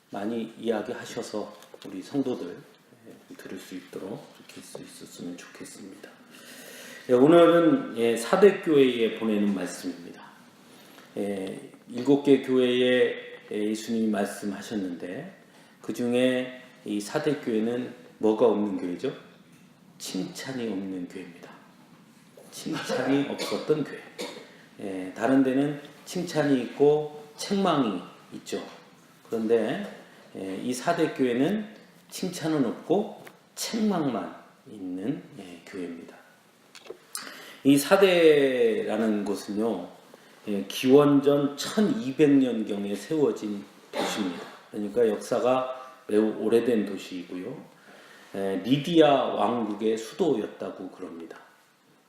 많이 이야기하셔서 우리 성도들 들을 수 있도록 이렇게 수 있었으면 좋겠습니다. 오늘은 사대교회에 보내는 말씀입니다. 7개 교회에 예수님이 말씀하셨는데 그 중에 이 사대교회는 뭐가 없는 교회죠? 칭찬이 없는 교회입니다. 칭찬이 없었던 교회. 다른 데는 칭찬이 있고 책망이 있죠. 그런데 이 사대교회는 칭찬은 없고 책망만 있는 교회입니다. 이 사대라는 곳은요, 기원전 1200년경에 세워진 도시입니다. 그러니까 역사가 매우 오래된 도시이고요. 리디아 왕국의 수도였다고 그럽니다.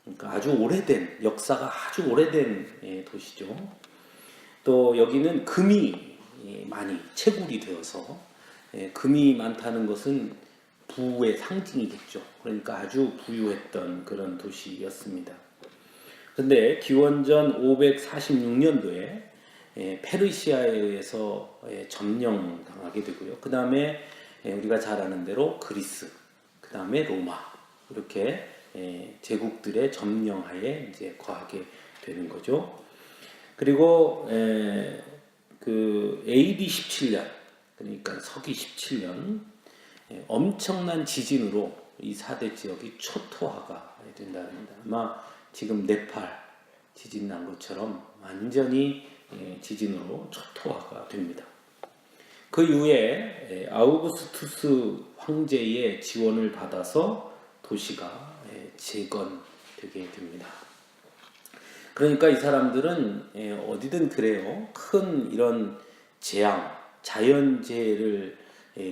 그러니까 아주 오래된, 역사가 아주 오래된 도시죠. 또 여기는 금이 많이 채굴이 되어서, 금이 많다는 것은 부의 상징이겠죠. 그러니까 아주 부유했던 그런 도시였습니다. 그런데 기원전 546년도에 페르시아에 의해서 점령당하게 되고요. 그 다음에 우리가 잘 아는 대로 그리스, 그 다음에 로마, 이렇게 제국들의 점령하에 이제 거하게 되는 거죠. 그리고 그 AD 17년, 그러니까 서기 17년 엄청난 지진으로 이 사대 지역이 초토화가 된다는데, 아마 지금 네팔 지진 난 것처럼 완전히 지진으로 초토화가 됩니다. 그 이후에 아우구스투스 황제의 지원을 받아서 도시가 재건되게 됩니다. 그러니까 이 사람들은 어디든 그래요. 큰 이런 재앙, 자연재해를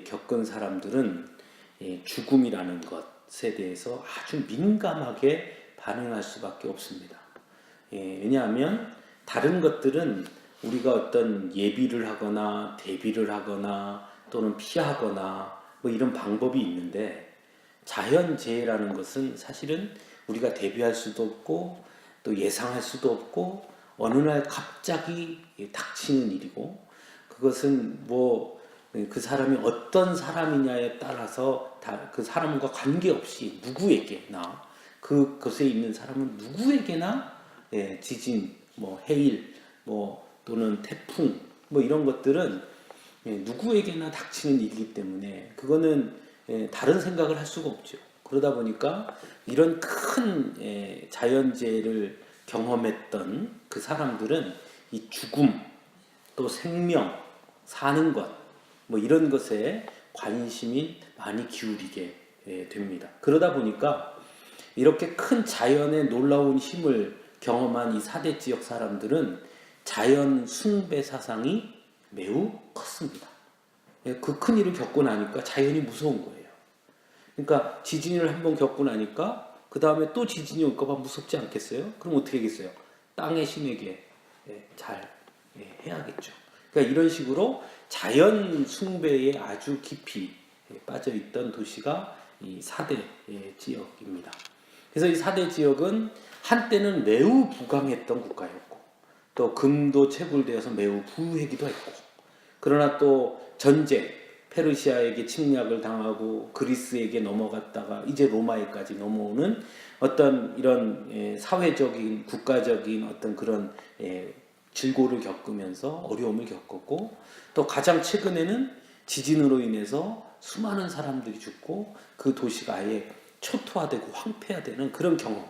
겪은 사람들은 죽음이라는 것에 대해서 아주 민감하게 반응할 수밖에 없습니다. 왜냐하면 다른 것들은 우리가 어떤 예비를 하거나 대비를 하거나 또는 피하거나 뭐 이런 방법이 있는데, 자연재해라는 것은 사실은 우리가 대비할 수도 없고 또 예상할 수도 없고 어느 날 갑자기 닥치는 일이고, 그것은 뭐 그 사람이 어떤 사람이냐에 따라서 그 사람과 관계없이 누구에게나, 그곳에 있는 사람은 누구에게나 지진, 뭐 해일, 뭐 또는 태풍, 뭐 이런 것들은 누구에게나 닥치는 일이기 때문에 그거는 다른 생각을 할 수가 없죠. 그러다 보니까 이런 큰 자연재해를 경험했던 그 사람들은 이 죽음, 또 생명, 사는 것, 뭐 이런 것에 관심이 많이 기울이게 됩니다. 그러다 보니까 이렇게 큰 자연의 놀라운 힘을 경험한 이 사대 지역 사람들은 자연 숭배 사상이 매우 컸습니다. 그 큰 일을 겪고 나니까 자연이 무서운 거예요. 그러니까 지진을 한번 겪고 나니까 그 다음에 또 지진이 올까 봐 무섭지 않겠어요? 그럼 어떻게 하겠어요? 땅의 신에게 잘 해야겠죠. 그러니까 이런 식으로 자연 숭배에 아주 깊이 빠져있던 도시가 이 사대 지역입니다. 그래서 이 사대 지역은 한때는 매우 부강했던 국가였고, 또 금도 채굴되어서 매우 부유하기도 했고, 그러나 또 전쟁, 페르시아에게 침략을 당하고 그리스에게 넘어갔다가 이제 로마에까지 넘어오는 어떤 이런 사회적인, 국가적인 어떤 그런 질고를 겪으면서 어려움을 겪었고, 또 가장 최근에는 지진으로 인해서 수많은 사람들이 죽고 그 도시가 아예 초토화되고 황폐화되는 그런 경험을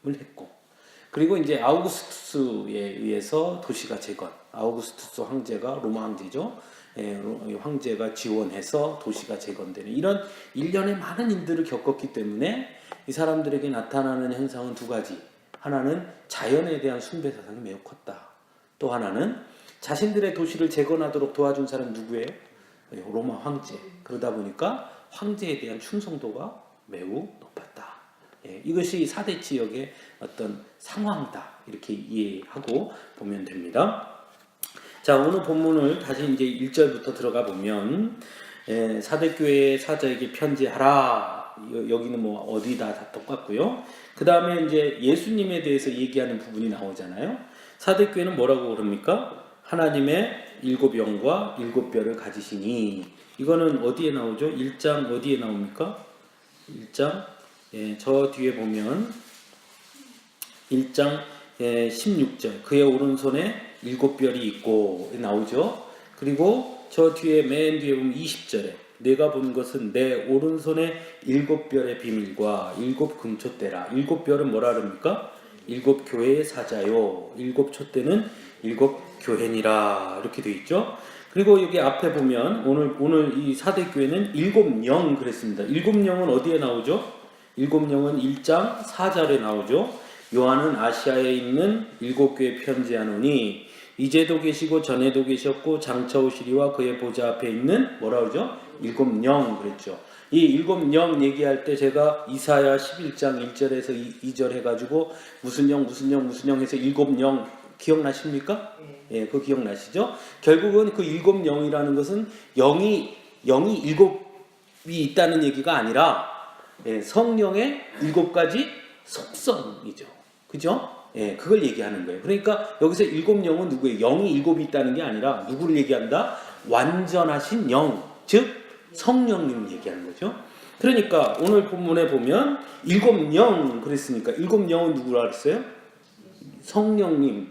했고, 그리고 이제 아우구스투스에 의해서 도시가 재건, 아우구스투스 황제가 로마 황제죠. 황제가 지원해서 도시가 재건되는 이런 일련의 많은 일들을 겪었기 때문에 이 사람들에게 나타나는 현상은 두 가지. 하나는 자연에 대한 숭배 사상이 매우 컸다. 또 하나는 자신들의 도시를 재건하도록 도와준 사람 누구예요? 로마 황제. 그러다 보니까 황제에 대한 충성도가 매우 높았다. 이것이 사대 지역의 어떤 상황이다. 이렇게 이해하고 보면 됩니다. 자, 오늘 본문을 다시 이제 1절부터 들어가 보면 사대교회 사자에게 편지하라. 여기는 뭐 어디다 다 똑같고요. 그 다음에 이제 예수님에 대해서 얘기하는 부분이 나오잖아요. 사대교회는 뭐라고 그럽니까? 하나님의 일곱 영과 일곱 뼈를 가지시니. 이거는 어디에 나오죠? 1장 어디에 나옵니까? 1장 저 뒤에 보면 1장 16절 그의 오른손에 일곱 뼈이 있고 나오죠. 그리고 저 뒤에 맨 뒤에 보면 20절에 내가 본 것은 내 오른손에 일곱 뼈의 비밀과 일곱 금촛대라. 일곱 뼈는 뭐라 그럽니까? 일곱 교회의 사자요. 일곱 촛대는 일곱 교회니라. 이렇게 되어 있죠. 그리고 여기 앞에 보면 오늘 이 사대 교회는 일곱 영 그랬습니다. 일곱 영은 어디에 나오죠? 일곱 영은 1장 4절에 나오죠. 요한은 아시아에 있는 일곱 교회에 편지하노니 이제도 계시고 전에도 계셨고 장차 오시리와 그의 보좌 앞에 있는 뭐라 그러죠? 일곱 영 그랬죠. 이 일곱 영 얘기할 때 제가 이사야 11장 1절에서 2절 해가지고 무슨 영 해서 일곱 영 기억나십니까? 예, 그거 기억나시죠? 결국은 그 일곱 영이라는 것은 영이 일곱이 있다는 얘기가 아니라 성령의 일곱 가지 속성이죠. 그죠? 예, 그걸 얘기하는 거예요. 그러니까 여기서 일곱 영은 누구예요? 영이 일곱이 있다는 게 아니라 누구를 얘기한다? 완전하신 영, 즉 성령님을 얘기하는 거죠. 그러니까 오늘 본문에 보면 일곱 영 그랬으니까 일곱 영은 누구라 그랬어요? 성령님,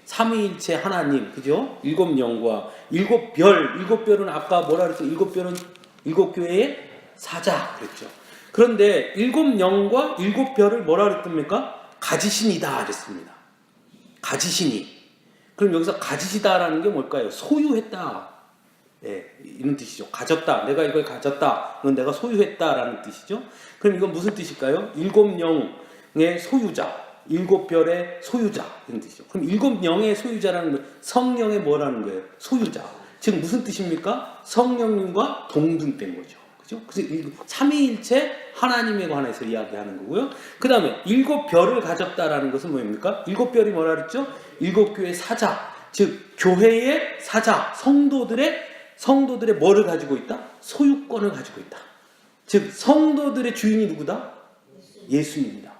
삼위일체 하나님, 그죠? 일곱 영과 일곱 별은 아까 뭐라 그랬죠? 일곱 별은 일곱 교회의 사자 그랬죠. 그런데 일곱 영과 일곱 별을 뭐라 그랬습니까? 가지신이다 그랬습니다. 가지시니. 그럼 여기서 가지시다라는 게 뭘까요? 소유했다. 예, 이런 뜻이죠. 가졌다. 내가 이걸 가졌다. 이건 내가 소유했다라는 뜻이죠. 그럼 이건 무슨 뜻일까요? 일곱 영의 소유자, 일곱 별의 소유자 이런 뜻이죠. 그럼 일곱 영의 소유자라는 건 성령의 뭐라는 거예요? 소유자. 즉 무슨 뜻입니까? 성령님과 동등된 거죠. 그죠? 그래서 삼위일체 하나님에 관해서 이야기하는 거고요. 그 다음에 일곱 별을 가졌다라는 것은 뭡니까? 일곱 별이 뭐라 그랬죠? 일곱 교회의 사자, 즉 교회의 사자, 성도들의 뭐를 가지고 있다? 소유권을 가지고 있다. 즉 성도들의 주인이 누구다? 예수님이다.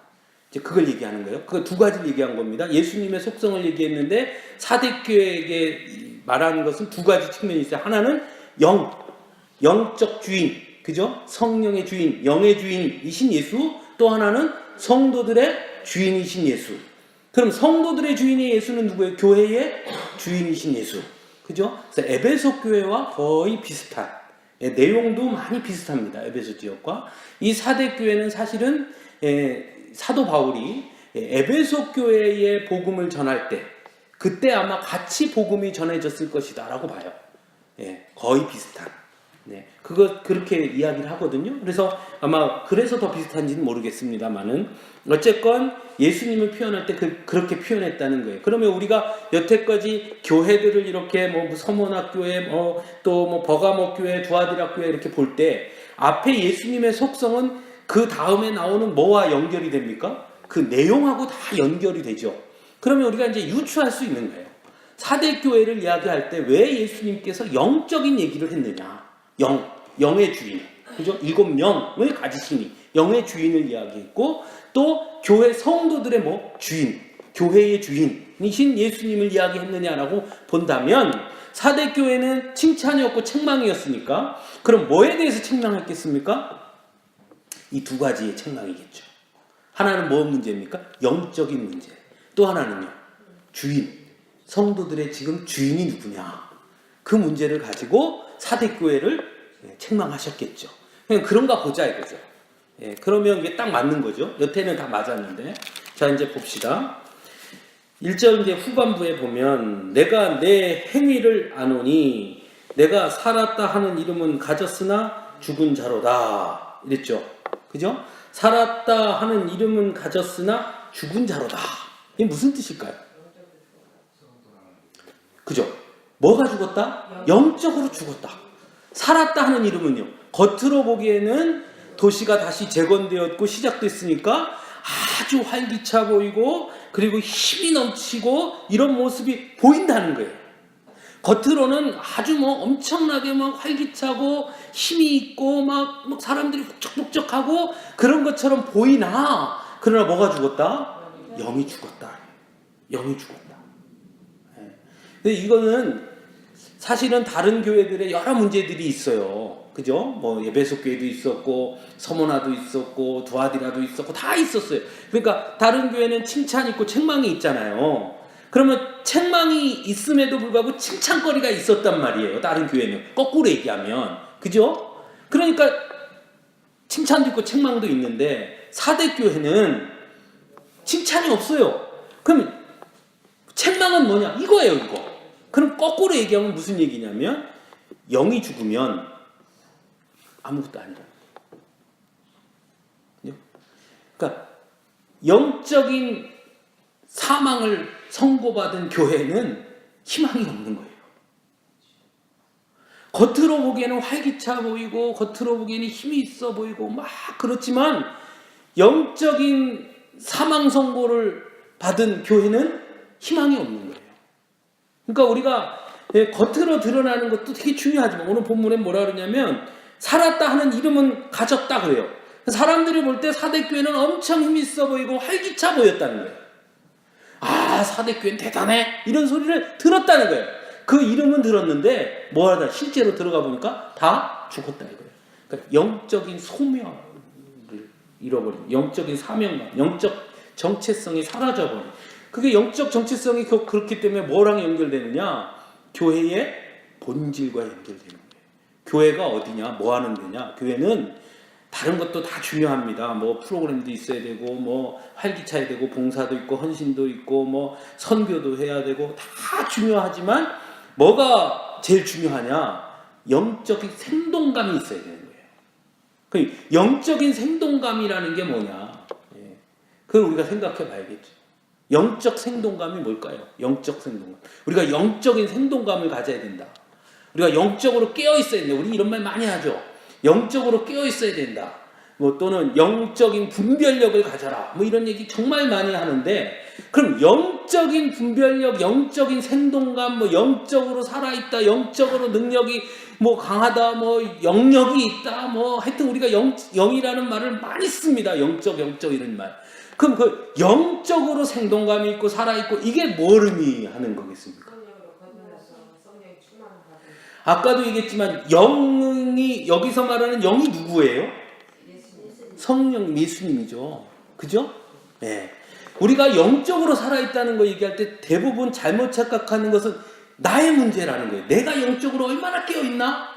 이제 그걸 얘기하는 거예요. 그 두 가지를 얘기한 겁니다. 예수님의 속성을 얘기했는데 사대교회에게 말하는 것은 두 가지 측면이 있어요. 하나는 영적 주인, 그죠? 성령의 주인, 영의 주인이신 예수. 또 하나는 성도들의 주인이신 예수. 그럼 성도들의 주인의 예수는 누구예요? 교회의 주인이신 예수. 그죠? 그래서 에베소 교회와 거의 비슷한, 내용도 많이 비슷합니다. 에베소 지역과. 이 사대 교회는 사실은 사도 바울이 에베소 교회의 복음을 전할 때 그때 아마 같이 복음이 전해졌을 것이다 라고 봐요. 거의 비슷한. 그렇게 이야기를 하거든요. 그래서 아마 그래서 더 비슷한지는 모르겠습니다만은 어쨌건 예수님을 표현할 때 그렇게 표현했다는 거예요. 그러면 우리가 여태까지 교회들을 이렇게 서문학교회, 또 버가모교회, 두아디락교회 이렇게 볼 때 앞에 예수님의 속성은 그 다음에 나오는 뭐와 연결이 됩니까? 그 내용하고 다 연결이 되죠. 그러면 우리가 이제 유추할 수 있는 거예요. 사대교회를 이야기할 때 왜 예수님께서 영적인 얘기를 했느냐? 영의 주인, 그죠? 일곱 영을 가지시니 영의 주인을 이야기했고 또 교회 성도들의 주인, 교회의 주인이신 예수님을 이야기했느냐라고 본다면 사대교회는 칭찬이었고 책망이었으니까 그럼 뭐에 대해서 책망했겠습니까? 이 두 가지의 책망이겠죠. 하나는 뭐 문제입니까? 영적인 문제. 또 하나는요, 주인, 성도들의 지금 주인이 누구냐? 그 문제를 가지고 사대교회를 책망하셨겠죠. 그냥 그런가 보자 이거죠. 그러면 이게 딱 맞는 거죠. 여태는 다 맞았는데. 자, 이제 봅시다. 1절 이제 후반부에 보면 내가 내 행위를 아노니 내가 살았다 하는 이름은 가졌으나 죽은 자로다. 이랬죠. 그죠? 살았다 하는 이름은 가졌으나 죽은 자로다. 이게 무슨 뜻일까요? 그죠? 뭐가 죽었다? 영적으로 죽었다. 살았다 하는 이름은요, 겉으로 보기에는 도시가 다시 재건되었고 시작됐으니까 아주 활기차 보이고 그리고 힘이 넘치고 이런 모습이 보인다는 거예요. 겉으로는 아주 엄청나게 활기차고 힘이 있고 막 사람들이 북적북적하고 그런 것처럼 보이나, 그러나 뭐가 죽었다? 영이 죽었다. 영이 죽었다. 근데 이거는 사실은 다른 교회들의 여러 문제들이 있어요. 그죠? 뭐 예배소 교회도 있었고 서문화도 있었고 두아디라도 있었고 다 있었어요. 그러니까 다른 교회는 칭찬 있고 책망이 있잖아요. 그러면 책망이 있음에도 불구하고 칭찬거리가 있었단 말이에요. 다른 교회는 거꾸로 얘기하면 그죠? 그러니까 칭찬도 있고 책망도 있는데 사대교회는 칭찬이 없어요. 그럼 책망은 뭐냐? 이거예요, 이거. 그럼 거꾸로 얘기하면 무슨 얘기냐면 영이 죽으면 아무것도 아니라는 거예요. 그러니까 영적인 사망을 선고받은 교회는 희망이 없는 거예요. 겉으로 보기에는 활기차 보이고 겉으로 보기에는 힘이 있어 보이고 막 그렇지만 영적인 사망 선고를 받은 교회는 희망이 없는 거예요. 그러니까 우리가 겉으로 드러나는 것도 되게 중요하지만 오늘 본문에 뭐라 그러냐면 살았다 하는 이름은 가졌다 그래요. 사람들이 볼 때 사대교회는 엄청 힘이 있어 보이고 활기차 보였다는 거예요. 아, 사대교회는 대단해 이런 소리를 들었다는 거예요. 그 이름은 들었는데 뭐하다 실제로 들어가 보니까 다 죽었다 이거예요. 그러니까 영적인 소명을 잃어버린 영적인 사명감, 영적 정체성이 사라져버린 그게 영적 정체성이 그렇기 때문에 뭐랑 연결되느냐? 교회의 본질과 연결되는 거예요. 교회가 어디냐? 뭐 하는 데냐? 교회는 다른 것도 다 중요합니다. 뭐 프로그램도 있어야 되고 뭐 활기차야 되고 봉사도 있고 헌신도 있고 뭐 선교도 해야 되고 다 중요하지만 뭐가 제일 중요하냐? 영적인 생동감이 있어야 되는 거예요. 그 영적인 생동감이라는 게 뭐냐? 그걸 우리가 생각해 봐야겠죠. 영적 생동감이 뭘까요? 영적 생동감. 우리가 영적인 생동감을 가져야 된다. 우리가 영적으로 깨어 있어야 된다. 우리 이런 말 많이 하죠. 영적으로 깨어 있어야 된다. 뭐 또는 영적인 분별력을 가져라. 뭐 이런 얘기 정말 많이 하는데 그럼 영적인 분별력, 영적인 생동감, 뭐 영적으로 살아있다, 영적으로 능력이 뭐 강하다, 뭐 영역이 있다, 뭐 하여튼 우리가 영이라는 말을 많이 씁니다. 영적 이런 말. 그럼 그 영적으로 생동감이 있고 살아있고 이게 뭘 의미하는 거겠습니까? 아까도 얘기했지만 영이 여기서 말하는 영이 누구예요? 성령 예수님이죠. 그죠? 네. 우리가 영적으로 살아있다는 거 얘기할 때 대부분 잘못 착각하는 것은 나의 문제라는 거예요. 내가 영적으로 얼마나 깨어있나?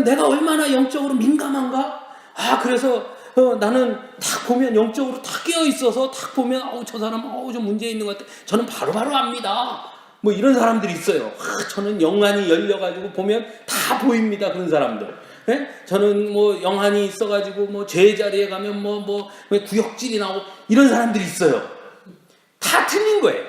내가 얼마나 영적으로 민감한가? 아 그래서 나는 딱 보면 영적으로 딱 깨어있어서 딱 보면 저 사람 좀 문제 있는 것 같아. 저는 바로바로 압니다. 뭐 이런 사람들이 있어요. 저는 영안이 열려가지고 보면 다 보입니다. 그런 사람들. 네? 저는 뭐 영안이 있어가지고 뭐 죄의 자리에 가면 뭐 구역질이 나오고 이런 사람들이 있어요. 다 틀린 거예요.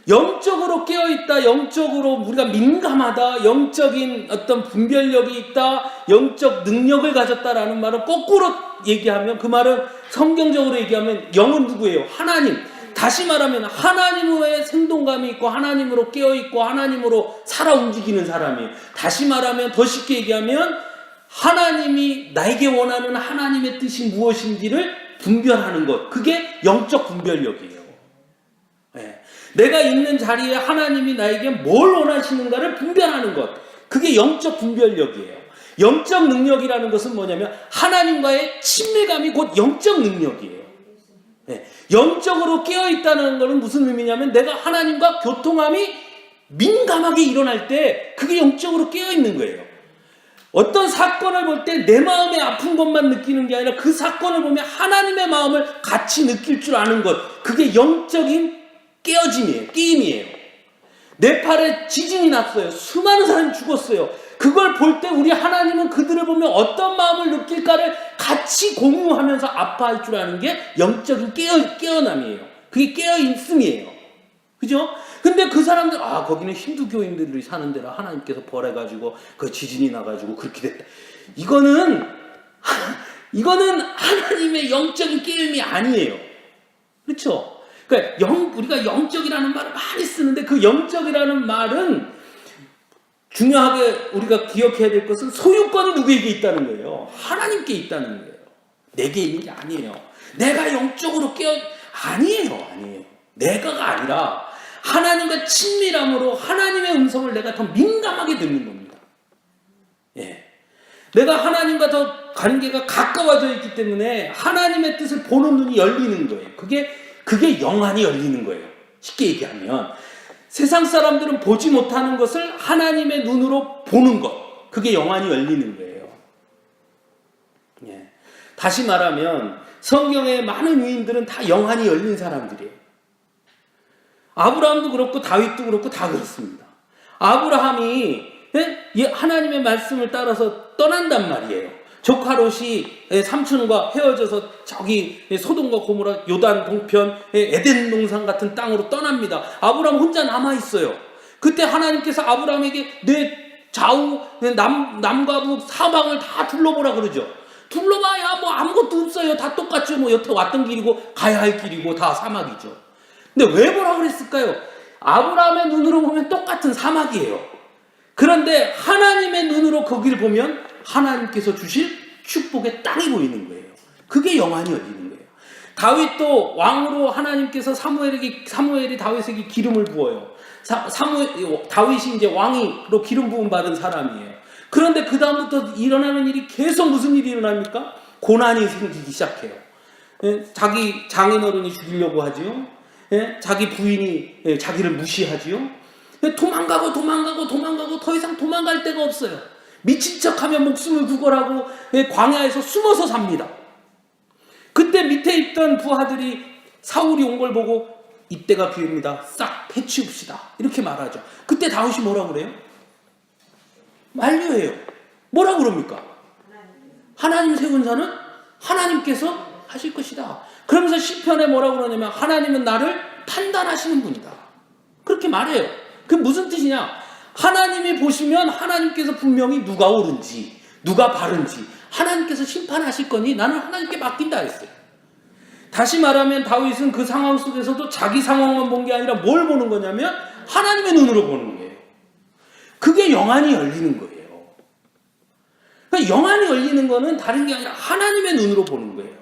영적으로 깨어있다, 영적으로 우리가 민감하다, 영적인 어떤 분별력이 있다, 영적 능력을 가졌다라는 말은 거꾸로 얘기하면 그 말은 성경적으로 얘기하면 영은 누구예요? 하나님. 다시 말하면 하나님의 생동감이 있고 하나님으로 깨어있고 하나님으로 살아 움직이는 사람이에요. 다시 말하면 더 쉽게 얘기하면 하나님이 나에게 원하는 하나님의 뜻이 무엇인지를 분별하는 것. 그게 영적 분별력이에요. 네. 내가 있는 자리에 하나님이 나에게 뭘 원하시는가를 분별하는 것. 그게 영적 분별력이에요. 영적 능력이라는 것은 뭐냐면 하나님과의 친밀감이 곧 영적 능력이에요. 네. 영적으로 깨어있다는 것은 무슨 의미냐면 내가 하나님과 교통함이 민감하게 일어날 때 그게 영적으로 깨어있는 거예요. 어떤 사건을 볼 때 내 마음의 아픈 것만 느끼는 게 아니라 그 사건을 보면 하나님의 마음을 같이 느낄 줄 아는 것. 그게 영적인 깨어짐이에요. 끼임이에요. 네팔에 지진이 났어요. 수많은 사람이 죽었어요. 그걸 볼 때 우리 하나님은 그들을 보면 어떤 마음을 느낄까를 같이 공유하면서 아파할 줄 아는 게 영적인 깨어남이에요. 그게 깨어있음이에요. 그죠? 근데 그 사람들, 거기는 힌두교인들이 사는 데라 하나님께서 벌해가지고 그 지진이 나가지고 그렇게 됐다. 이거는 하나님의 영적인 깨움이 아니에요. 그렇죠? 그러니까 우리가 영적이라는 말을 많이 쓰는데 그 영적이라는 말은 중요하게 우리가 기억해야 될 것은 소유권이 누구에게 있다는 거예요. 하나님께 있다는 거예요. 내게 있는 게 아니에요. 내가 영적으로 아니에요. 내가가 아니라 하나님과 친밀함으로 하나님의 음성을 내가 더 민감하게 듣는 겁니다. 예. 내가 하나님과 더 관계가 가까워져 있기 때문에 하나님의 뜻을 보는 눈이 열리는 거예요. 그게 영안이 열리는 거예요. 쉽게 얘기하면 세상 사람들은 보지 못하는 것을 하나님의 눈으로 보는 것, 그게 영안이 열리는 거예요. 예. 다시 말하면 성경의 많은 위인들은 다 영안이 열린 사람들이에요. 아브라함도 그렇고 다윗도 그렇고 다 그렇습니다. 아브라함이 하나님의 말씀을 따라서 떠난단 말이에요. 조카 롯이 삼촌과 헤어져서 저기 소돔과 고모라 요단 동편 에덴 동산 같은 땅으로 떠납니다. 아브라함 혼자 남아 있어요. 그때 하나님께서 아브라함에게 내 좌우 남과 북 사방을 다 둘러보라 그러죠. 둘러봐야 뭐 아무것도 없어요. 다 똑같죠. 뭐 여태 왔던 길이고 가야 할 길이고 다 사막이죠. 근데 왜 보라 그랬을까요? 아브라함의 눈으로 보면 똑같은 사막이에요. 그런데 하나님의 눈으로 거기를 보면 하나님께서 주실 축복의 땅이 보이는 거예요. 그게 영안이 열리는 거예요. 다윗도 왕으로 하나님께서 사무엘이 다윗에게 기름을 부어요. 다윗이 이제 왕으로 기름 부음 받은 사람이에요. 그런데 그 다음부터 일어나는 일이 계속 무슨 일이 일어납니까? 고난이 생기기 시작해요. 자기 장인어른이 죽이려고 하지요. 자기 부인이 자기를 무시하지요. 도망가고 더 이상 도망갈 데가 없어요. 미친 척하면 목숨을 구걸하고 광야에서 숨어서 삽니다. 그때 밑에 있던 부하들이 사울이 온 걸 보고 이때가 기회입니다. 싹 해치웁시다. 이렇게 말하죠. 그때 다윗이 뭐라고 그래요? 만류해요. 뭐라고 그럽니까? 하나님 세운 자는 하나님께서 하실 것이다. 그러면서 시편에 뭐라고 그러냐면 하나님은 나를 판단하시는 분이다. 그렇게 말해요. 그게 무슨 뜻이냐? 하나님이 보시면 하나님께서 분명히 누가 옳은지 누가 바른지 하나님께서 심판하실 거니 나는 하나님께 맡긴다 했어요. 다시 말하면 다윗은 그 상황 속에서도 자기 상황만 본 게 아니라 뭘 보는 거냐면 하나님의 눈으로 보는 거예요. 그게 영안이 열리는 거예요. 그러니까 영안이 열리는 거는 다른 게 아니라 하나님의 눈으로 보는 거예요.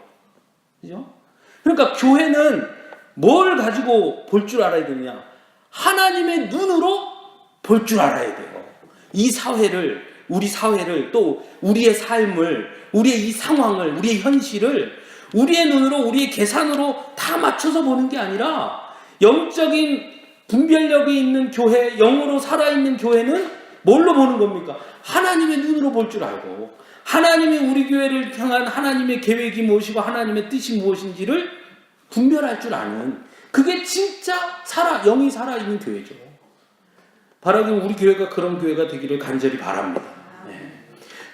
그죠? 그러니까 교회는 뭘 가지고 볼 줄 알아야 되느냐? 하나님의 눈으로 볼 줄 알아야 돼요. 이 사회를, 우리 사회를, 또 우리의 삶을, 우리의 이 상황을, 우리의 현실을 우리의 눈으로, 우리의 계산으로 다 맞춰서 보는 게 아니라 영적인 분별력이 있는 교회, 영으로 살아있는 교회는 뭘로 보는 겁니까? 하나님의 눈으로 볼 줄 알고 하나님이 우리 교회를 향한 하나님의 계획이 무엇이고 하나님의 뜻이 무엇인지를 분별할 줄 아는, 그게 진짜 영이 살아있는 교회죠. 바라기는 우리 교회가 그런 교회가 되기를 간절히 바랍니다. 네.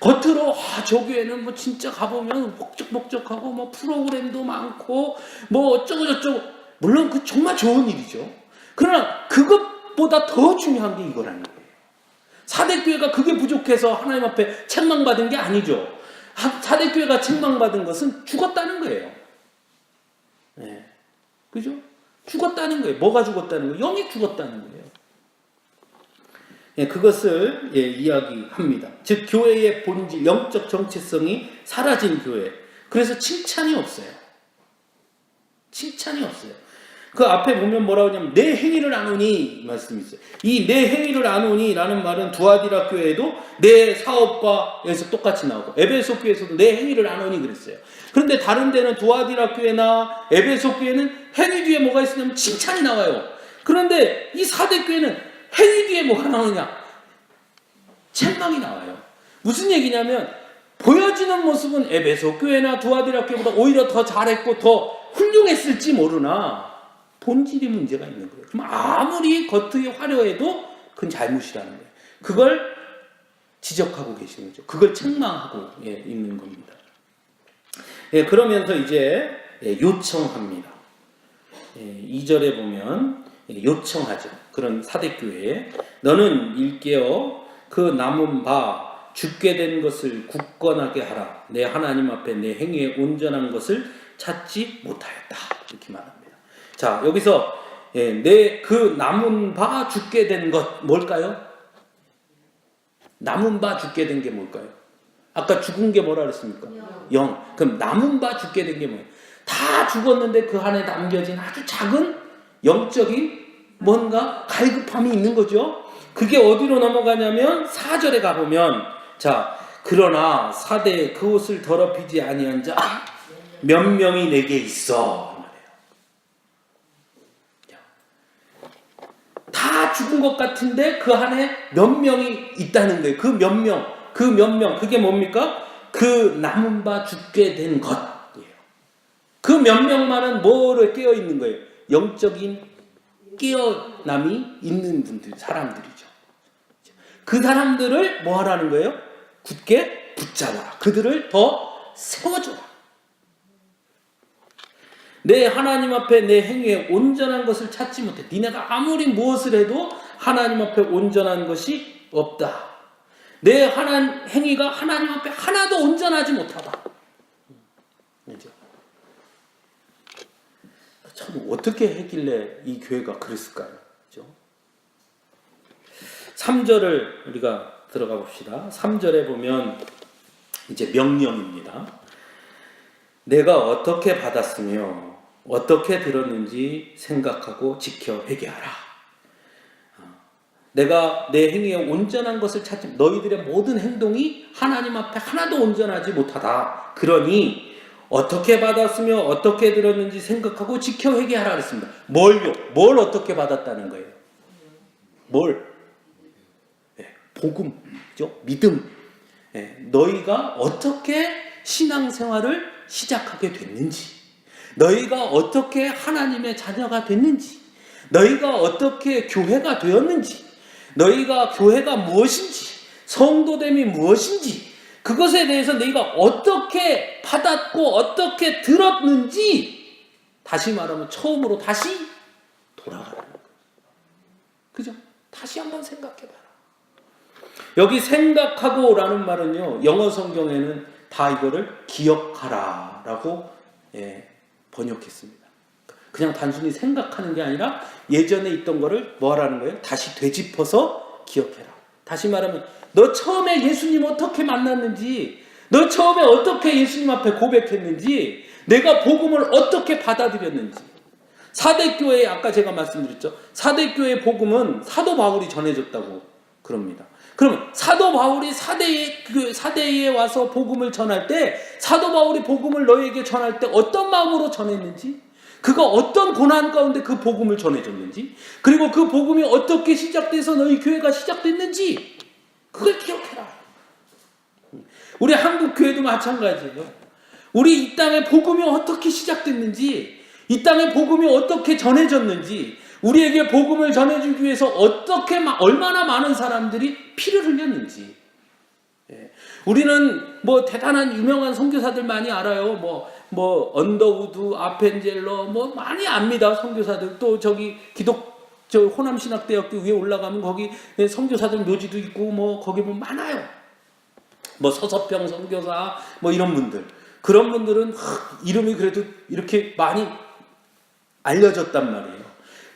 겉으로 저 교회는 뭐 진짜 가보면 목적하고 뭐 프로그램도 많고 뭐 어쩌고 저쩌고, 물론 그 정말 좋은 일이죠. 그러나 그것보다 더 중요한 게 이거라는 거예요. 사대교회가 그게 부족해서 하나님 앞에 책망받은 게 아니죠. 사대교회가 책망받은 것은 죽었다는 거예요. 네. 그죠? 죽었다는 거예요. 뭐가 죽었다는 거예요? 영이 죽었다는 거예요. 예, 그것을 이야기합니다. 즉 교회의 본질, 영적 정체성이 사라진 교회. 그래서 칭찬이 없어요. 칭찬이 없어요. 그 앞에 보면 뭐라고 하냐면 내 행위를 아노니 말씀이 있어요. 이 내 행위를 아노니 라는 말은 두아디라 교회에도 내 사업과에서 똑같이 나오고 에베소 교회에서도 내 행위를 아노니 그랬어요. 그런데 다른 데는 두아디라 교회나 에베소 교회는 행위 뒤에 뭐가 있으냐면 칭찬이 나와요. 그런데 이 사대 교회는 행위 뒤에 뭐가 나오느냐? 책망이 나와요. 무슨 얘기냐면 보여지는 모습은 에베소 교회나 두아디라 교회보다 오히려 더 잘했고 더 훌륭했을지 모르나 본질이 문제가 있는 거예요. 그럼 아무리 겉이 화려해도 그건 잘못이라는 거예요. 그걸 지적하고 계시는 거죠. 그걸 책망하고 있는 겁니다. 그러면서 이제 요청합니다. 2절에 보면 요청하죠. 그런 사대교회에 너는 일깨어 그 남은 바 죽게 된 것을 굳건하게 하라. 내 하나님 앞에 내 행위에 온전한 것을 찾지 못하였다. 이렇게 말합니다. 자, 여기서 내 그 남은 바 죽게 된 것 뭘까요? 남은 바 죽게 된 게 뭘까요? 아까 죽은 게 뭐라 그랬습니까? 영. 그럼 남은 바 죽게 된 게 뭐예요? 다 죽었는데 그 안에 남겨진 아주 작은 영적인 뭔가 갈급함이 있는 거죠. 그게 어디로 넘어가냐면 4절에 가보면 자 그러나 사대에 그 옷을 더럽히지 아니한 자 몇 명이 내게 있어. 다 죽은 것 같은데 그 안에 몇 명이 있다는 거예요. 그 몇 명, 그게 뭡니까? 그 남은 바 죽게 된 것이에요. 그 몇 명만은 뭐를 깨어 있는 거예요? 영적인 깨어남이 있는 분들, 사람들이죠. 그 사람들을 뭐 하라는 거예요? 굳게 붙잡아라. 그들을 더 세워줘라. 내 하나님 앞에 내 행위에 온전한 것을 찾지 못해. 니네가 아무리 무엇을 해도 하나님 앞에 온전한 것이 없다. 내 행위가 하나님 앞에 하나도 온전하지 못하다. 그렇죠? 참 어떻게 했길래 이 교회가 그랬을까요? 그렇죠? 3절을 우리가 들어가 봅시다. 3절에 보면 이제 명령입니다. 내가 어떻게 받았으며 어떻게 들었는지 생각하고 지켜 회개하라. 내가 내 행위에 온전한 것을 찾지 너희들의 모든 행동이 하나님 앞에 하나도 온전하지 못하다. 그러니 어떻게 받았으며 어떻게 들었는지 생각하고 지켜 회개하라 그랬습니다. 뭘요? 뭘 어떻게 받았다는 거예요? 뭘? 복음죠? 믿음. 너희가 어떻게 신앙생활을 시작하게 됐는지, 너희가 어떻게 하나님의 자녀가 됐는지, 너희가 어떻게 교회가 되었는지, 너희가 교회가 무엇인지, 성도됨이 무엇인지, 그것에 대해서 너희가 어떻게 받았고 어떻게 들었는지, 다시 말하면 처음으로 다시 돌아가는 거예요. 그죠? 다시 한번 생각해봐라. 여기 생각하고 라는 말은요, 영어 성경에는 다 이거를 기억하라 라고 번역했습니다. 그냥 단순히 생각하는 게 아니라 예전에 있던 거를 뭐 하라는 거예요? 다시 되짚어서 기억해라. 다시 말하면 너 처음에 예수님 어떻게 만났는지, 너 처음에 어떻게 예수님 앞에 고백했는지, 내가 복음을 어떻게 받아들였는지. 사대교회 아까 제가 말씀드렸죠. 사대교회 복음은 사도 바울이 전해줬다고 그럽니다. 그럼 사도 바울이 사대에 와서 복음을 전할 때, 사도 바울이 복음을 너에게 전할 때 어떤 마음으로 전했는지, 그가 어떤 고난 가운데 그 복음을 전해줬는지, 그리고 그 복음이 어떻게 시작돼서 너희 교회가 시작됐는지 그걸 기억해라. 우리 한국 교회도 마찬가지예요. 우리 이 땅에 복음이 어떻게 시작됐는지, 이 땅에 복음이 어떻게 전해졌는지, 우리에게 복음을 전해주기 위해서 어떻게 얼마나 많은 사람들이 피를 흘렸는지. 우리는 뭐 대단한 유명한 선교사들 많이 알아요. 뭐 언더우드, 아펜젤러 뭐 많이 압니다. 선교사들. 또 저기 저 호남신학대학교 위에 올라가면 거기 선교사들 묘지도 있고 뭐 거기 보면 많아요. 뭐 서서평 선교사 뭐 이런 분들. 그런 분들은 이름이 그래도 이렇게 많이 알려졌단 말이에요.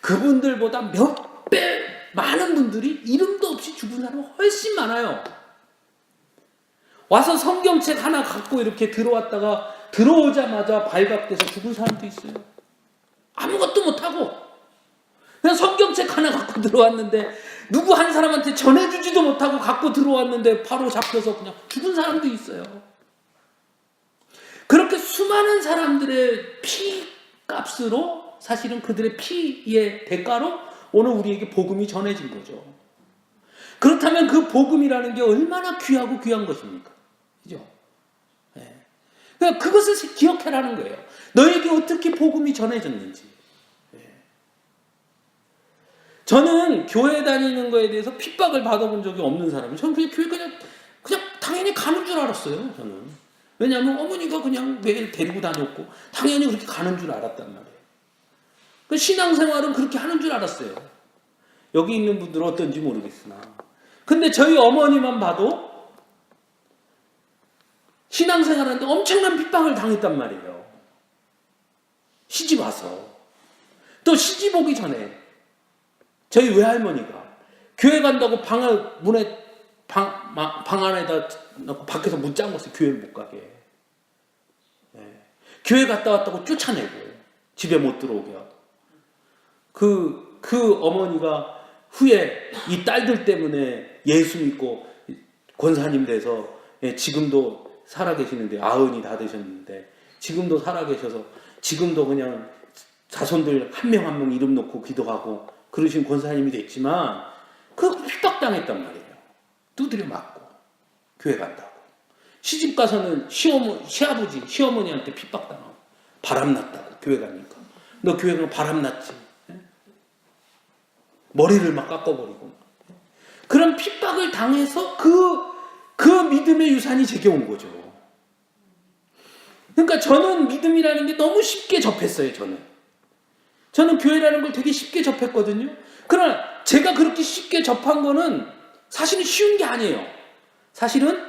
그분들보다 몇 배 많은 분들이 이름도 없이 죽은 사람이 훨씬 많아요. 와서 성경책 하나 갖고 이렇게 들어왔다가 들어오자마자 발각돼서 죽은 사람도 있어요. 아무것도 못하고 그냥 성경책 하나 갖고 들어왔는데 누구 한 사람한테 전해주지도 못하고 갖고 들어왔는데 바로 잡혀서 그냥 죽은 사람도 있어요. 그렇게 수많은 사람들의 피값으로, 사실은 그들의 피의 대가로 오늘 우리에게 복음이 전해진 거죠. 그렇다면 그 복음이라는 게 얼마나 귀하고 귀한 것입니까? 그죠? 그러니까 그것을 기억해라는 거예요. 너에게 어떻게 복음이 전해졌는지. 저는 교회 다니는 거에 대해서 핍박을 받아본 적이 없는 사람이에요. 저는 그냥 교회 그냥 당연히 가는 줄 알았어요. 저는. 왜냐하면 어머니가 그냥 매일 데리고 다녔고 당연히 그렇게 가는 줄 알았단 말이에요. 신앙생활은 그렇게 하는 줄 알았어요. 여기 있는 분들은 어떤지 모르겠으나. 근데 저희 어머니만 봐도 신앙생활하는데 엄청난 핍박을 당했단 말이에요. 시집 와서. 또 시집 오기 전에 저희 외할머니가 교회 간다고 방 안에다 넣고 밖에서 문 잠궜어요. 교회를 못 가게. 교회 갔다 왔다고 쫓아내고 집에 못 들어오게 하고. 그 그 어머니가 후에 이 딸들 때문에 예수 믿고 권사님 돼서 지금도 살아계시는데 90이 다 되셨는데 지금도 살아계셔서 지금도 그냥 자손들 한 명 한 명 이름 놓고 기도하고 그러신 권사님이 됐지만 그 핍박당했단 말이에요. 두드려 맞고 교회 간다고. 시집 가서는 시아버지, 시어머니한테 핍박당하고 바람났다고 교회 가니까. 너 교회 가면 바람났지. 머리를 막 깎아버리고. 그런 핍박을 당해서 그 믿음의 유산이 제게 온 거죠. 그러니까 저는 믿음이라는 게 너무 쉽게 접했어요. 저는 교회라는 걸 되게 쉽게 접했거든요. 그러나 제가 그렇게 쉽게 접한 거는 사실은 쉬운 게 아니에요. 사실은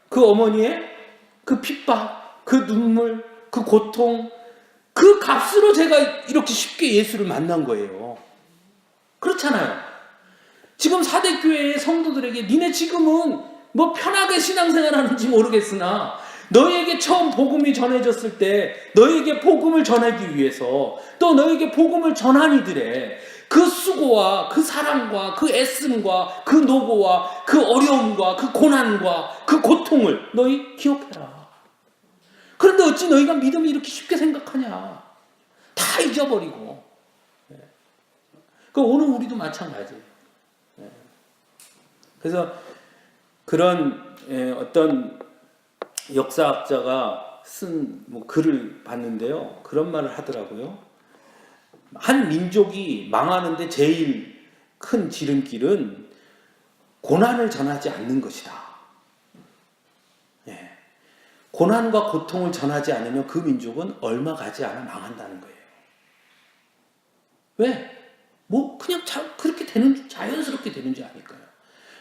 그 어머니의 그 핍박, 그 눈물, 그 고통, 그 값으로 제가 이렇게 쉽게 예수를 만난 거예요. 그렇잖아요. 지금 사대교회의 성도들에게 니네 지금은 뭐 편하게 신앙생활 하는지 모르겠으나 너희에게 처음 복음이 전해졌을 때 너희에게 복음을 전하기 위해서 또 너희에게 복음을 전한 이들의 그 수고와 그 사랑과 그 애씀과 그 노고와 그 어려움과 그 고난과 그 고통을 너희 기억해라. 그런데 어찌 너희가 믿음을 이렇게 쉽게 생각하냐. 다 잊어버리고. 그 오늘 우리도 마찬가지예요. 그래서 그런 어떤 역사학자가 쓴 글을 봤는데요. 그런 말을 하더라고요. 한 민족이 망하는데 제일 큰 지름길은 고난을 전하지 않는 것이다. 고난과 고통을 전하지 않으면 그 민족은 얼마 가지 않아 망한다는 거예요. 왜? 뭐 그냥 그렇게 자연스럽게 되는 줄 아닐까요?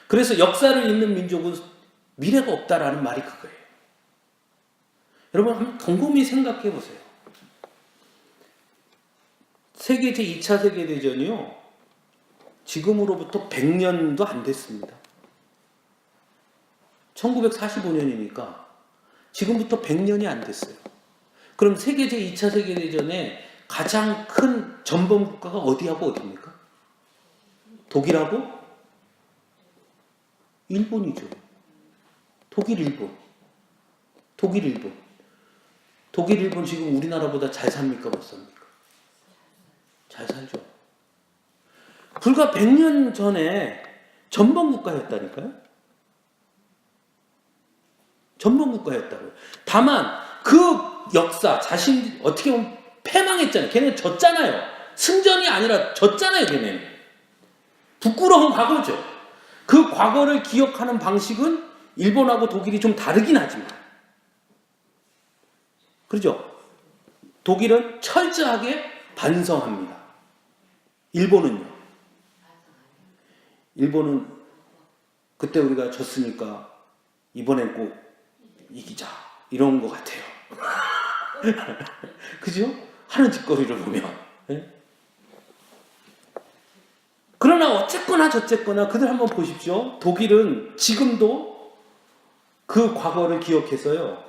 그래서 역사를 읽는 민족은 미래가 없다라는 말이 그거예요. 여러분 한번 곰곰이 생각해 보세요. 세계 제2차 세계대전이요. 지금으로부터 100년도 안 됐습니다. 1945년이니까 지금부터 100년이 안 됐어요. 그럼 세계 제2차 세계대전에 가장 큰 전범 국가가 어디하고 어디입니까? 독일하고 일본이죠. 독일, 일본. 독일, 일본 지금 우리나라보다 잘 삽니까? 못 삽니까? 잘 살죠. 불과 100년 전에 전범국가였다니까요. 전범국가였다고요. 다만 그 역사 자신 어떻게 보면 패망했잖아요. 걔는 졌잖아요. 승전이 아니라 졌잖아요. 걔는. 부끄러운 과거죠. 그 과거를 기억하는 방식은 일본하고 독일이 좀 다르긴 하지만 그렇죠? 독일은 철저하게 반성합니다. 일본은요? 일본은 그때 우리가 졌으니까 이번엔 꼭 이기자 이런 것 같아요. 그죠? 하는 짓거리를 보면. 네? 그러나 어쨌거나 저쨌거나 그들 한번 보십시오. 독일은 지금도 그 과거를 기억해서요.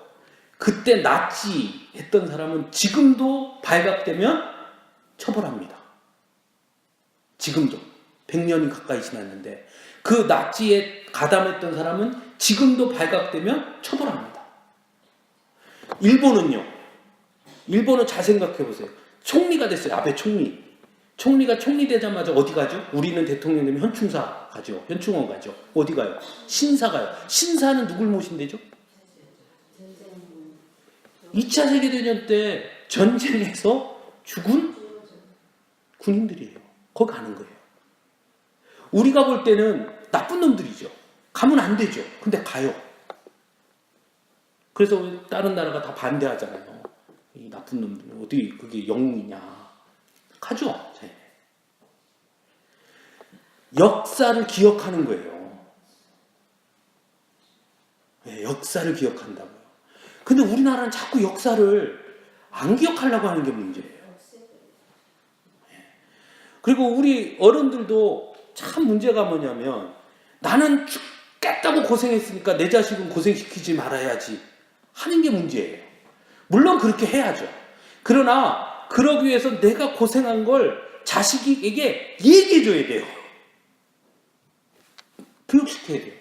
그때 나치 했던 사람은 지금도 발각되면 처벌합니다. 지금도 100년이 가까이 지났는데 그 나치에 가담했던 사람은 지금도 발각되면 처벌합니다. 일본은요. 일본은 잘 생각해 보세요. 총리가 됐어요. 아베 총리. 총리가 총리 되자마자 어디 가죠? 우리는 대통령 되면 현충사 가죠. 현충원 가죠. 어디 가요? 신사 가요. 신사는 누굴 모신대죠? 2차 세계대전 때 전쟁에서 죽은 군인들이에요. 거기 가는 거예요. 우리가 볼 때는 나쁜 놈들이죠. 가면 안 되죠. 근데 가요. 그래서 다른 나라가 다 반대하잖아요. 이 나쁜 놈들 어디 그게 영웅이냐. 가죠. 역사를 기억하는 거예요. 네, 역사를 기억한다고요. 근데 우리나라는 자꾸 역사를 안 기억하려고 하는 게 문제예요. 그리고 우리 어른들도 참 문제가 뭐냐면 나는 죽겠다고 고생했으니까 내 자식은 고생시키지 말아야지 하는 게 문제예요. 물론 그렇게 해야죠. 그러나 그러기 위해서 내가 고생한 걸 자식에게 얘기해줘야 돼요. 교육시켜야 돼요.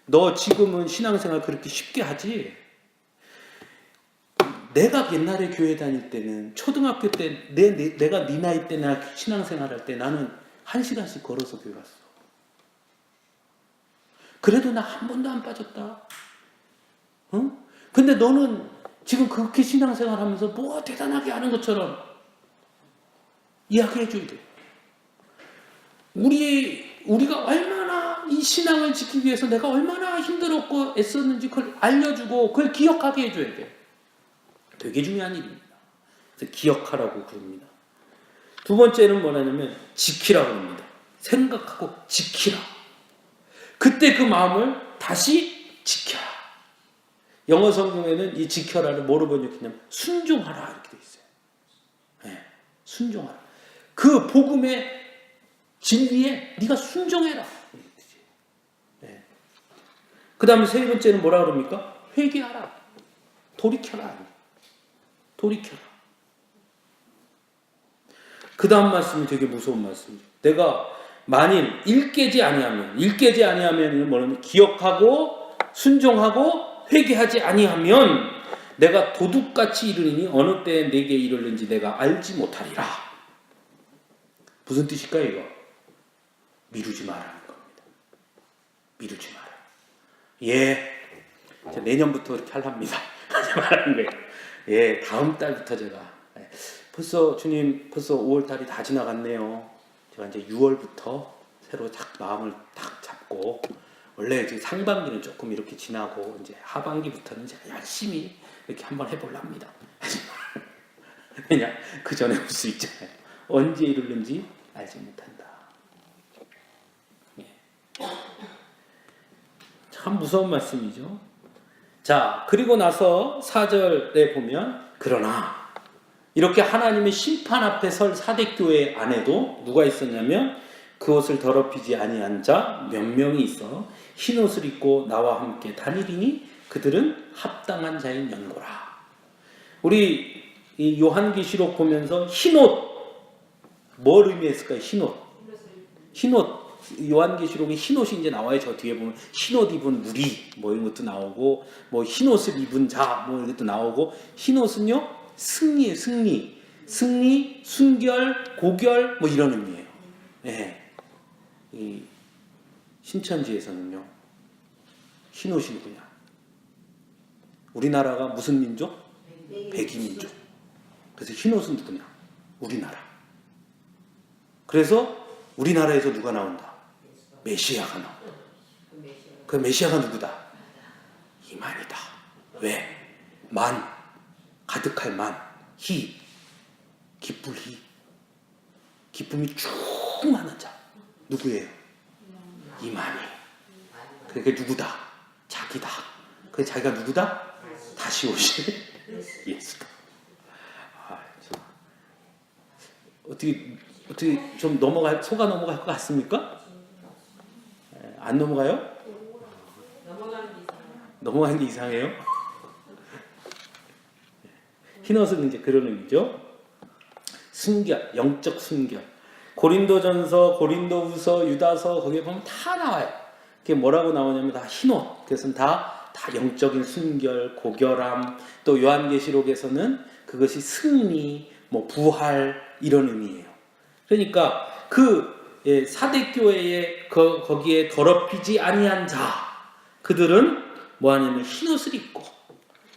너 지금은 신앙생활 그렇게 쉽게 하지? 내가 옛날에 교회 다닐 때는 초등학교 때 내가 네 나이 때 나 신앙생활 할 때 나는 1시간씩 걸어서 교회 갔어. 그래도 나 한 번도 안 빠졌다. 응? 근데 너는 지금 그렇게 신앙생활 하면서 뭐 대단하게 하는 것처럼 이야기해줘야 돼. 우리가 얼마나 이 신앙을 지키기 위해서 내가 얼마나 힘들었고 애썼는지 그걸 알려주고 그걸 기억하게 해줘야 돼. 되게 중요한 일입니다. 그래서 기억하라고 그럽니다. 두 번째는 뭐냐면 지키라고 합니다. 생각하고 지키라. 그때 그 마음을 다시 지켜라. 영어 성경에는 이 지켜라를 뭐로 번역했냐면 순종하라 이렇게 돼 있어요. 네, 순종하라. 그 복음의 진리에 네가 순종해라. 네. 그 다음에 세 번째는 뭐라 그럽니까? 회개하라. 돌이켜라. 돌이켜라. 그 다음 말씀이 되게 무서운 말씀이죠. 내가 만일 일깨지 아니하면 뭐냐면 기억하고 순종하고 회개하지 아니하면 내가 도둑같이 이르니 어느 때에 내게 이르는지 내가 알지 못하리라. 무슨 뜻일까요 이거? 미루지 말라는 겁니다. 미루지 마라. 예, 내년부터 이렇게 하랍니다. 하지 말라는 거예요. 예, 다음 달부터 제가 벌써 주님 벌써 5월달이 다 지나갔네요. 제가 이제 6월부터 새로 딱 마음을 딱 잡고 원래 이제 상반기는 조금 이렇게 지나고 이제 하반기부터는 제가 열심히 이렇게 한번 해볼랍니다. 그냥 그 전에 올 수 있잖아요. 언제 이르는지 알지 못한다. 예. 참 무서운 말씀이죠. 자, 그리고 나서 4절에 보면 그러나 이렇게 하나님의 심판 앞에 설 사대교회 안에도 누가 있었냐면 그 옷을 더럽히지 아니한 자 몇 명이 있어 흰 옷을 입고 나와 함께 다니리니 그들은 합당한 자인 연고라. 우리 이 요한계시록 보면서 흰 옷 뭘 의미했을까요? 흰 옷 요한계시록에 흰 옷이 이제 나와요. 저 뒤에 보면 흰 옷 입은 무리 뭐 이런 것도 나오고 뭐 흰 옷을 입은 자 뭐 이런 것도 나오고 흰 옷은요 승리예요. 승리, 순결, 고결 뭐 이런 의미예요. 네. 이 신천지에서는요 흰 옷이 누구냐? 우리나라가 무슨 민족? 백이민족. 그래서 흰 옷은 누구냐? 우리나라. 그래서 우리나라에서 누가 나온다? 메시아가 나온다. 그 메시아가 누구다? 이만이다. 왜? 만, 가득할 만, 희, 기쁠 희. 기쁨이 충만한 자. 누구예요? 이만희. 그게 누구다? 자기다. 그 자기가 누구다? 다시 오실 예수다. 어떻게 좀 속아 넘어갈 것 같습니까? 안 넘어가요? 넘어가는 게 이상해요? 흰옷은 이제 그런 의미죠. 순결, 영적 순결. 고린도전서, 고린도후서, 유다서 거기에 보면 다 나와요. 그게 뭐라고 나오냐면 다 흰옷. 그래서 다 영적인 순결, 고결함. 또 요한계시록에서는 그것이 승리, 뭐 부활 이런 의미예요. 그러니까 그 사대교회에 거기에 더럽히지 아니한 자 그들은 뭐하냐면 흰옷을 입고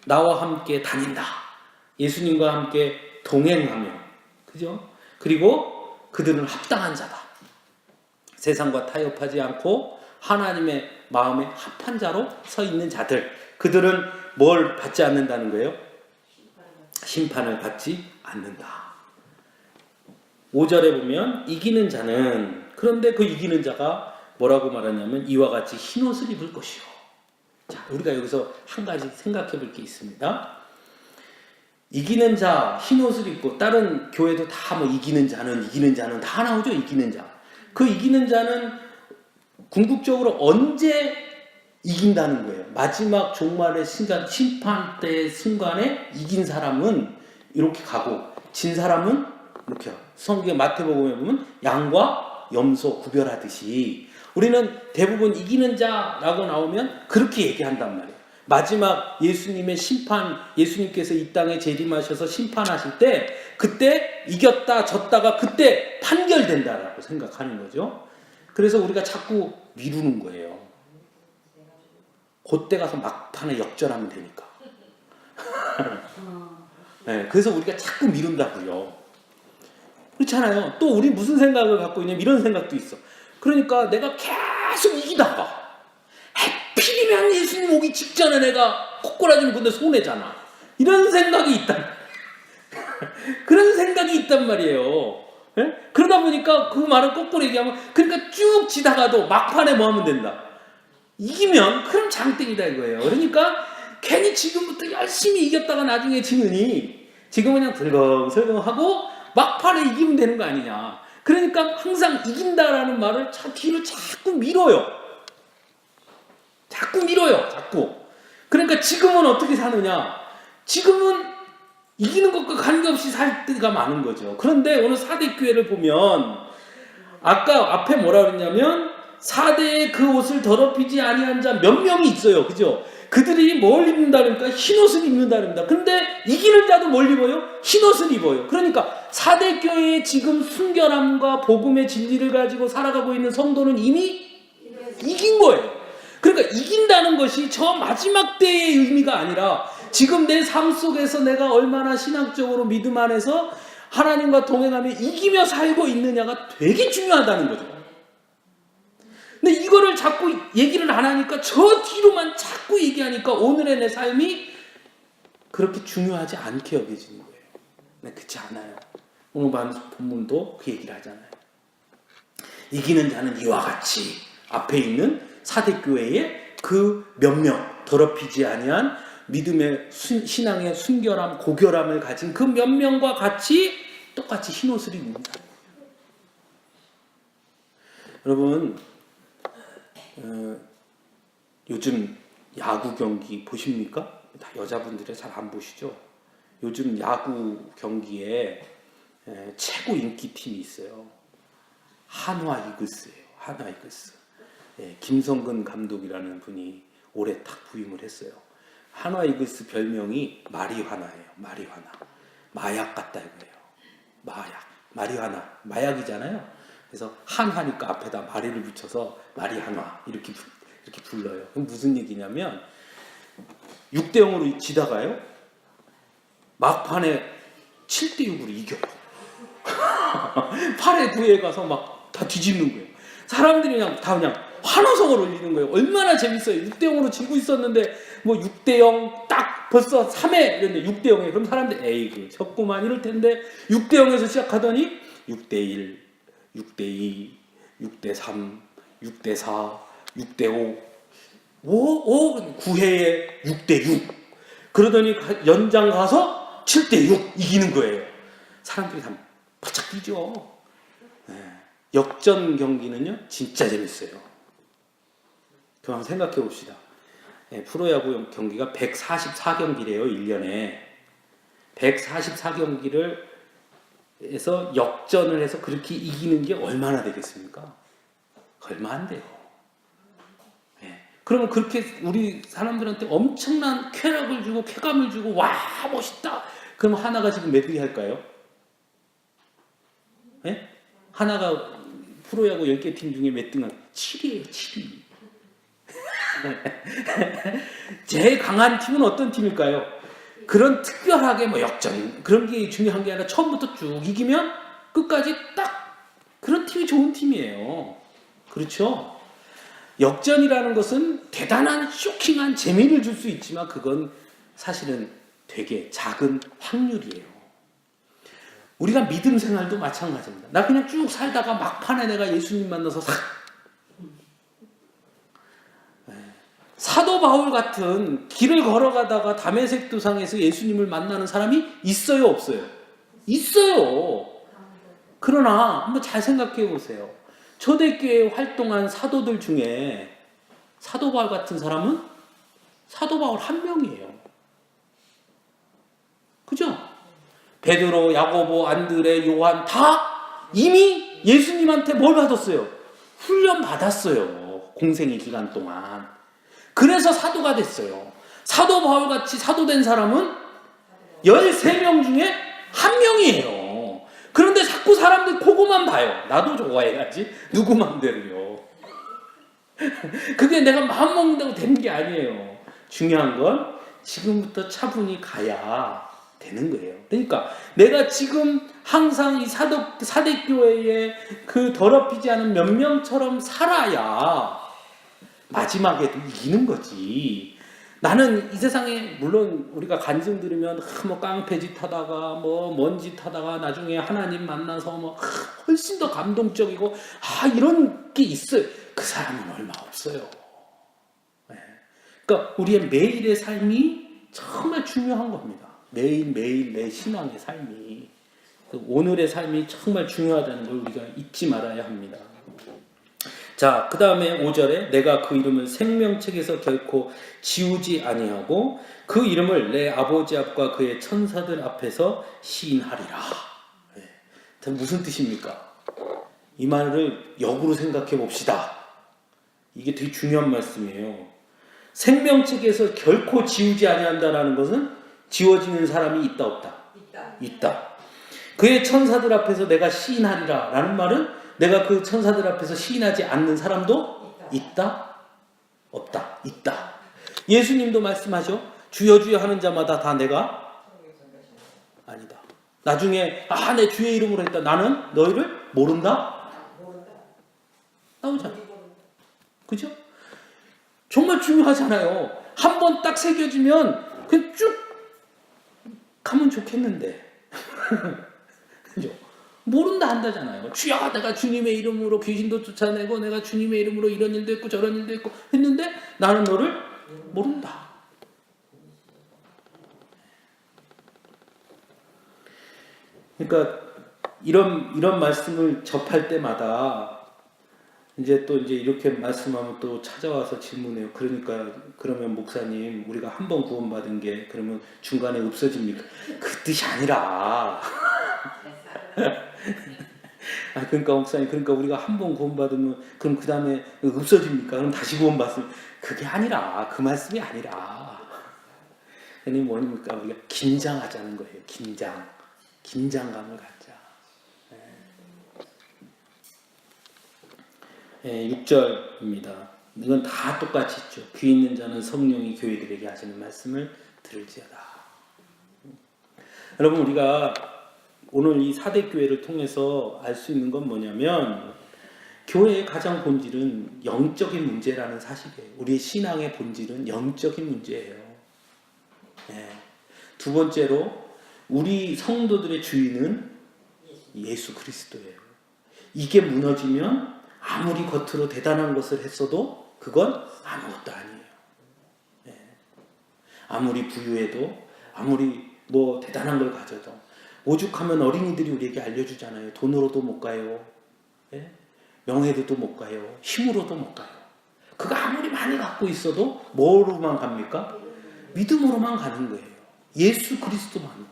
나와 함께 다닌다. 예수님과 함께 동행하며 그죠? 그리고 그들은 합당한 자다. 세상과 타협하지 않고 하나님의 마음에 합한 자로 서 있는 자들 그들은 뭘 받지 않는다는 거예요? 심판을 받지 않는다. 5절에 보면 이기는 자는 그런데 그 이기는 자가 뭐라고 말하냐면 이와 같이 흰옷을 입을 것이요. 자, 우리가 여기서 한 가지 생각해 볼 게 있습니다. 이기는 자, 흰옷을 입고 다른 교회도 다 뭐 이기는 자는 다 나오죠. 이기는 자. 그 이기는 자는 궁극적으로 언제 이긴다는 거예요. 마지막 종말의 순간, 심판 때의 순간에 이긴 사람은 이렇게 가고 진 사람은 이렇게 성경 마태복음에 보면 양과 염소 구별하듯이 우리는 대부분 이기는 자라고 나오면 그렇게 얘기한단 말이에요. 마지막 예수님의 심판, 예수님께서 이 땅에 재림하셔서 심판하실 때 그때 이겼다 졌다가 그때 판결된다라고 생각하는 거죠. 그래서 우리가 자꾸 미루는 거예요. 그때 가서 막판에 역전하면 되니까. 네, 그래서 우리가 자꾸 미룬다고요. 그렇잖아요. 또 우리 무슨 생각을 갖고 있냐면 이런 생각도 있어. 그러니까 내가 계속 이기다가 하필이면 예수님 오기 직전에 내가 코꼬라지는 근데 손해잖아. 이런 생각이 있단 그런 생각이 있단 말이에요. 네? 그러다 보니까 그 말을 거꾸로 얘기하면 그러니까 쭉 지다가도 막판에 뭐 하면 된다. 이기면 그럼 장땡이다 이거예요. 그러니까 괜히 지금부터 열심히 이겼다가 나중에 지느니 지금은 그냥 들렁설렁하고 막판에 이기면 되는 거 아니냐. 그러니까 항상 이긴다라는 말을 뒤로 자꾸 밀어요. 자꾸. 그러니까 지금은 어떻게 사느냐. 지금은 이기는 것과 관계없이 살 때가 많은 거죠. 그런데 오늘 사대교회를 보면 아까 앞에 뭐라 그랬냐면 사대의 그 옷을 더럽히지 아니한 자 몇 명이 있어요. 그죠? 그들이 뭘 입는다 그러니까 흰옷을 입는다 그럽니다. 근데 이기는 자도 뭘 입어요? 흰옷을 입어요. 그러니까 사대교회의 지금 순결함과 복음의 진리를 가지고 살아가고 있는 성도는 이미 이긴 거예요. 그러니까 이긴다는 것이 저 마지막 때의 의미가 아니라 지금 내 삶 속에서 내가 얼마나 신앙적으로 믿음 안에서 하나님과 동행하며 이기며 살고 있느냐가 되게 중요하다는 거죠. 근데 이거를 자꾸 얘기를 안 하니까 저 뒤로만 자꾸 얘기하니까 오늘의 내 삶이 그렇게 중요하지 않게 여겨지는 거예요. 네, 그렇지 않아요. 오늘 본문도 그 얘기를 하잖아요. 이기는 자는 이와 같이 앞에 있는 사대교회의 그 몇 명 더럽히지 아니한 믿음의 신앙의 순결함 고결함을 가진 그 몇 명과 같이 똑같이 흰옷을 입는다. 여러분 요즘 야구 경기 보십니까? 다 여자분들이 잘 안 보시죠? 요즘 야구 경기에 최고 인기팀이 있어요. 한화 이글스예요. 한화 이글스. 김성근 감독이라는 분이 올해 딱 부임을 했어요. 한화 이글스 별명이 마리화나예요. 마리화나. 마약 같다 이거예요. 마리화나. 마약이잖아요. 그래서 한화니까 앞에다 마리를 붙여서 마리한화 이렇게 불러요. 그럼 무슨 얘기냐면 6대0으로 지다가요. 막판에 7대6으로 이겨요. 8회 9회 가서 막 다 뒤집는 거예요. 사람들이 그냥 환호성을 올리는 거예요. 얼마나 재밌어요. 6대0으로 지고 있었는데 뭐 6대0 딱 벌써 3회 이랬는데 6대0에 그럼 사람들 에이 졌구만 이럴 텐데 6대0에서 시작하더니 6대1 6대2, 6대3, 6대4, 6대5, 9회에 6대6. 그러더니 연장 가서 7대6 이기는 거예요. 사람들이 다 바짝 뛰죠. 역전 경기는요, 진짜 재밌어요. 그럼 생각해 봅시다. 프로야구 경기가 144경기래요, 1년에. 144경기를 해서 역전을 해서 그렇게 이기는 게 얼마나 되겠습니까? 얼마 안 돼요. 그러면 그렇게 우리 사람들한테 엄청난 쾌락을 주고 쾌감을 주고 와 멋있다. 그럼 하나가 지금 몇 위 할까요? 하나가 프로야구 10개 팀 중에 몇 등은 7위예요. 7위. 제일 강한 팀은 어떤 팀일까요? 그런 특별하게 뭐 역전 그런 게 중요한 게 아니라 처음부터 쭉 이기면 끝까지 딱 그런 팀이 좋은 팀이에요. 그렇죠? 역전이라는 것은 대단한 쇼킹한 재미를 줄 수 있지만 그건 사실은 되게 작은 확률이에요. 우리가 믿음 생활도 마찬가지입니다. 나 그냥 쭉 살다가 막판에 내가 예수님 만나서 사도 바울 같은 길을 걸어가다가 다메섹 도상에서 예수님을 만나는 사람이 있어요, 없어요? 있어요. 그러나 한번 잘 생각해 보세요. 초대교회에 활동한 사도들 중에 사도 바울 같은 사람은 사도 바울 한 명이에요. 그죠? 베드로, 야고보, 안드레, 요한 다 이미 예수님한테 뭘 받았어요? 훈련 받았어요. 공생의 기간 동안. 그래서 사도가 됐어요. 사도 바울같이 사도된 사람은 13명 중에 한 명이에요. 그런데 자꾸 사람들 그거만 봐요. 나도 좋아해야지. 누구 맘대로요. 그게 내가 마음먹는다고 되는 게 아니에요. 중요한 건 지금부터 차분히 가야 되는 거예요. 그러니까 내가 지금 항상 이 사대교회의 그 더럽히지 않은 몇 명처럼 살아야 마지막에도 이기는 거지. 나는 이 세상에 물론 우리가 간증 들으면 뭐 깡패짓 하다가 뭐 먼짓 하다가 나중에 하나님 만나서 뭐 훨씬 더 감동적이고 이런 게 있어요. 그 사람은 얼마 없어요. 네. 그러니까 우리의 매일의 삶이 정말 중요한 겁니다. 매일매일 내 신앙의 삶이, 오늘의 삶이 정말 중요하다는 걸 우리가 잊지 말아야 합니다. 자, 그 다음에 5절에 내가 그 이름을 생명책에서 결코 지우지 아니하고 그 이름을 내 아버지 앞과 그의 천사들 앞에서 시인하리라. 네. 무슨 뜻입니까? 이 말을 역으로 생각해 봅시다. 이게 되게 중요한 말씀이에요. 생명책에서 결코 지우지 아니한다라는 것은 지워지는 사람이 있다 없다? 있다. 그의 천사들 앞에서 내가 시인하리라 라는 말은 내가 그 천사들 앞에서 시인하지 않는 사람도 있다? 없다? 있다. 예수님도 말씀하죠. 주여 주여 하는 자마다 다 내가 아니다. 나중에 내 주의 이름으로 했다. 나는 너희를 모른다? 나오잖아. 그죠? 정말 중요하잖아요. 한 번 딱 새겨지면 그냥 쭉 가면 좋겠는데 그죠? 모른다 한다잖아요. 주야 내가 주님의 이름으로 귀신도 쫓아내고 내가 주님의 이름으로 이런 일도 했고 저런 일도 했고 했는데 나는 너를 모른다. 그러니까 이런 말씀을 접할 때마다 이제 이렇게 말씀하면 또 찾아와서 질문해요. 그러면 목사님 우리가 한 번 구원받은 게 그러면 중간에 없어집니까? 그 뜻이 아니라 그러니까 목사님 그러니까 우리가 한 번 구원받으면 그럼 그 다음에 없어집니까? 그럼 다시 구원받으면 그게 아니라 그 말씀이 아니라 아니 뭐입니까? 우리가 긴장하자는 거예요. 긴장감을 갖자. 6절입니다. 이건 다 똑같이 있죠. 귀 있는 자는 성령이 교회들에게 하시는 말씀을 들을지어다. 여러분 우리가 오늘 이 사대교회를 통해서 알 수 있는 건 뭐냐면 교회의 가장 본질은 영적인 문제라는 사실이에요. 우리의 신앙의 본질은 영적인 문제예요. 두 번째로 우리 성도들의 주인은 예수 그리스도예요. 이게 무너지면 아무리 겉으로 대단한 것을 했어도 그건 아무것도 아니에요. 아무리 부유해도 아무리 뭐 대단한 걸 가져도 오죽하면 어린이들이 우리에게 알려주잖아요. 돈으로도 못 가요. 명예로도 못 가요. 힘으로도 못 가요. 그거 아무리 많이 갖고 있어도 뭐로만 갑니까? 믿음으로만 가는 거예요. 예수 그리스도만.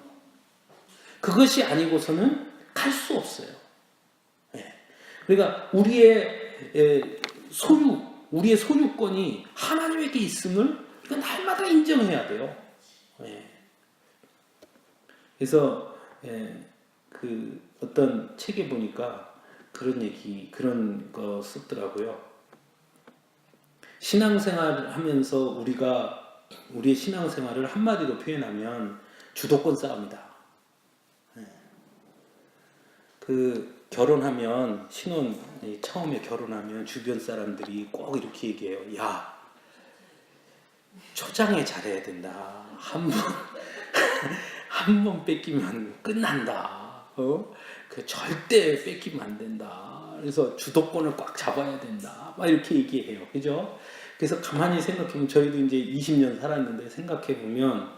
그것이 아니고서는 갈 수 없어요. 그러니까 우리의 소유권이 하나님에게 있음을 이건 날마다 인정해야 돼요. 그래서 그 어떤 책에 보니까 그런 거 썼더라고요. 신앙생활을 하면서 우리의 신앙생활을 한마디로 표현하면 주도권 싸움이다. 결혼하면 처음에 결혼하면 주변 사람들이 꼭 이렇게 얘기해요. 야, 초장에 잘해야 된다. 한 번 뺏기면 끝난다. 절대 뺏기면 안 된다. 그래서 주도권을 꽉 잡아야 된다. 막 이렇게 얘기해요. 그죠? 그래서 가만히 생각해보면 저희도 이제 20년 살았는데 생각해보면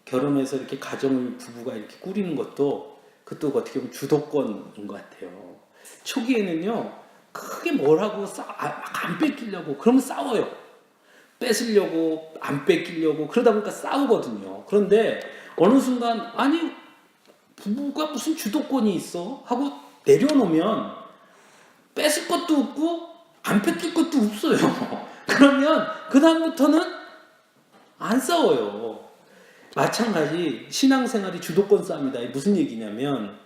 결혼해서 이렇게 부부가 이렇게 꾸리는 것도 그것도 어떻게 보면 주도권인 것 같아요. 초기에는요, 크게 뭘 하고 안 뺏기려고 그러면 싸워요. 뺏으려고 안 뺏기려고 그러다 보니까 싸우거든요. 그런데 어느 순간 아니 부부가 무슨 주도권이 있어 하고 내려놓으면 뺏을 것도 없고 안 뺏길 것도 없어요. 그러면 그 다음부터는 안 싸워요. 마찬가지 신앙생활이 주도권 싸움이다. 무슨 얘기냐면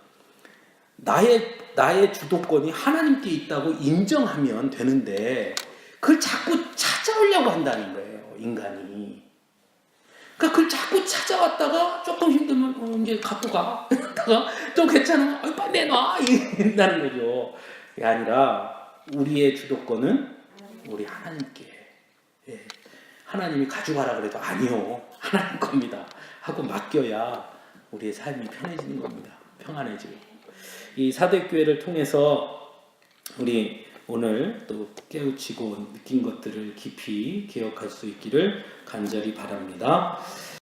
나의 주도권이 하나님께 있다고 인정하면 되는데 그걸 자꾸 찾아오려고 한다는 거예요. 인간이. 그러니까 그걸 자꾸 찾아왔다가 조금 힘들면 이제 갖고 가. 다가 좀 괜찮으면 빨리 내놔. 이런다는 거죠. 이게 아니라 우리의 주도권은 우리 하나님께. 예. 하나님이 가져가라 그래도 아니요. 하나님 겁니다. 하고 맡겨야 우리의 삶이 편해지는 겁니다. 평안해지고. 이 사도교회를 통해서 우리 오늘 또 깨우치고 느낀 것들을 깊이 기억할 수 있기를 간절히 바랍니다.